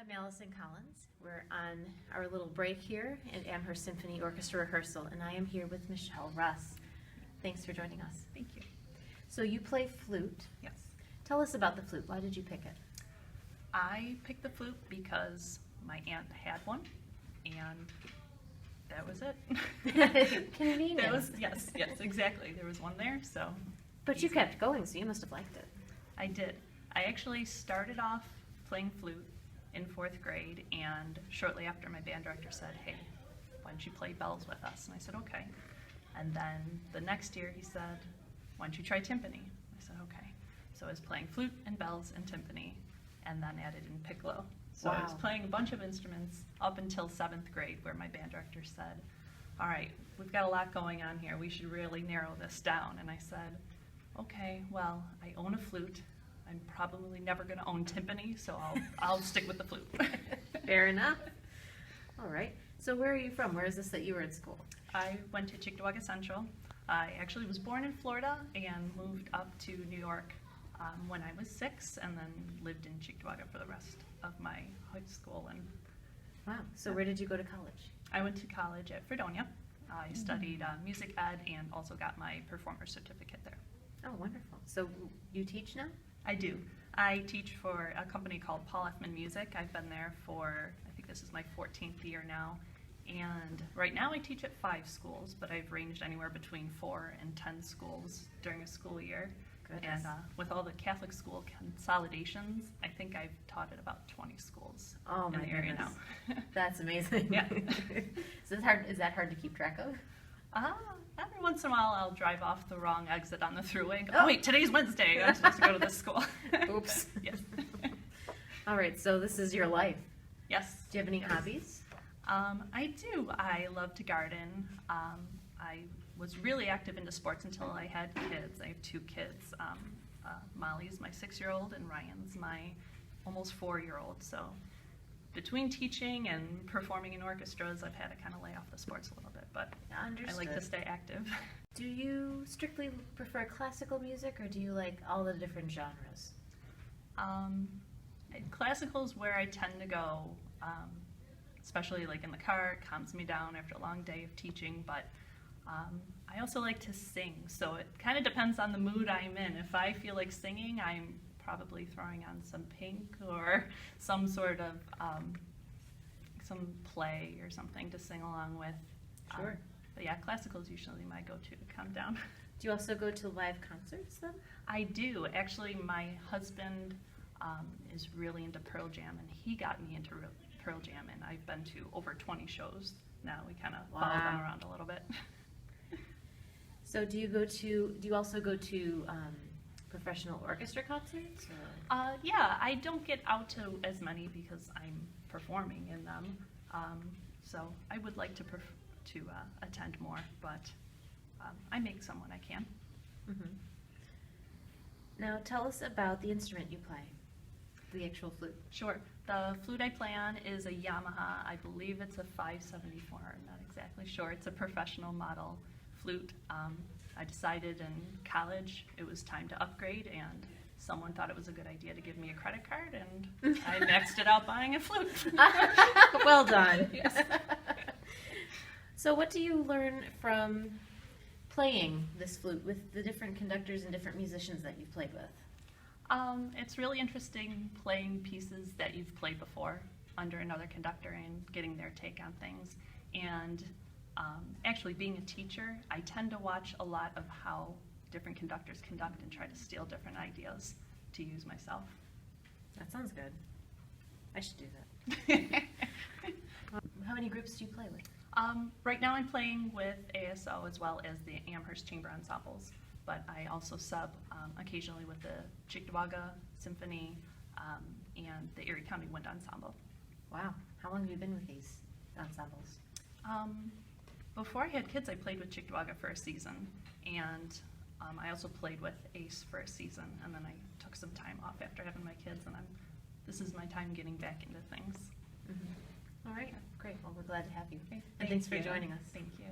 I'm Allison Collins. We're on our little break here at Amherst Symphony Orchestra rehearsal, and I am here with Michelle Russ. Thanks for joining us. Thank you. So you play flute. Yes. Tell us about the flute. Why did you pick it? I picked the flute because my aunt had one, and that was it. Convenient. Yes, exactly. There was one there, so. But you kept going, so you must have liked it. I did. I actually started off playing flute in 4th grade, and shortly after my band director said, hey, why don't you play bells with us? And I said, okay. And then the next year he said, why don't you try timpani? I said, okay. So I was playing flute and bells and timpani, and then added in piccolo. So I was Wow. playing a bunch of instruments up until 7th grade, where my band director said, all right, we've got a lot going on here. We should really narrow this down. And I said, okay, well, I own a flute. I'm probably never going to own timpani, so I'll stick with the flute. Fair enough. All right. So where are you from? Where is this that you were at school? I went to Cheektowaga Central. I actually was born in Florida and moved up to New York when I was 6, and then lived in Cheektowaga for the rest of my high school. And Wow. So where did you go to college? I went to college at Fredonia. I studied music ed and also got my performer certificate there. Oh, wonderful. So you teach now? I do. I teach for a company called Paul Effman Music. I've been there for, I think this is my 14th year now. And right now I teach at 5 schools, but I've ranged anywhere between 4 and 10 schools during a school year. Goodness. And with all the Catholic school consolidations, I think I've taught at about 20 schools Oh, in my the area goodness. now. That's amazing. Yeah. So is that hard to keep track of? Every once in a while I'll drive off the wrong exit on the thruway and go, Oh. oh wait, today's Wednesday, I'm supposed to go to this school. Oops. Yes. All right, so this is your life. Yes. Do you have any Yes. hobbies? I do. I love to garden. I was really active into sports until I had kids. I have 2 kids. Molly's my 6-year-old and Ryan's my almost 4-year-old. So between teaching and performing in orchestras, I've had to kind of lay off the sports a little bit, but I like to stay active. Do you strictly prefer classical music, or do you like all the different genres? Classical is where I tend to go, especially like in the car. It calms me down after a long day of teaching, but I also like to sing, so it kind of depends on the mood I'm in. If I feel like singing, I'm probably throwing on some Pink or some sort of some play or something to sing along with. Sure. But yeah, classical is usually my go-to to calm down. Do you also go to live concerts then? I do. Actually, my husband is really into Pearl Jam, and he got me into Pearl Jam, and I've been to over 20 shows now. We kind of follow them around a little bit. So do you also go to professional orchestra concerts? Or? Yeah, I don't get out to as many because I'm performing in them. So I would like to attend more, but I make some when I can. Mm-hmm. Now tell us about the instrument you play, the actual flute. Sure. The flute I play on is a Yamaha. I believe it's a 574. I'm not exactly sure. It's a professional model flute. I decided in college it was time to upgrade, and someone thought it was a good idea to give me a credit card, and I maxed it out buying a flute. Well done. Yes. So what do you learn from playing this flute with the different conductors and different musicians that you've played with? It's really interesting playing pieces that you've played before under another conductor and getting their take on things. And actually being a teacher, I tend to watch a lot of how different conductors conduct and try to steal different ideas to use myself. That sounds good. I should do that. How many groups do you play with? Right now I'm playing with ASO as well as the Amherst Chamber Ensembles, but I also sub occasionally with the Cheektowaga Symphony and the Erie County Wind Ensemble. Wow. How long have you been with these ensembles? Before I had kids, I played with Cheektowaga for a season, and I also played with ACE for a season, and then I took some time off after having my kids, and this is my time getting back into things. Mm-hmm. All right, great. Well, we're glad to have you. Okay, And thanks for you. joining us. Thank you.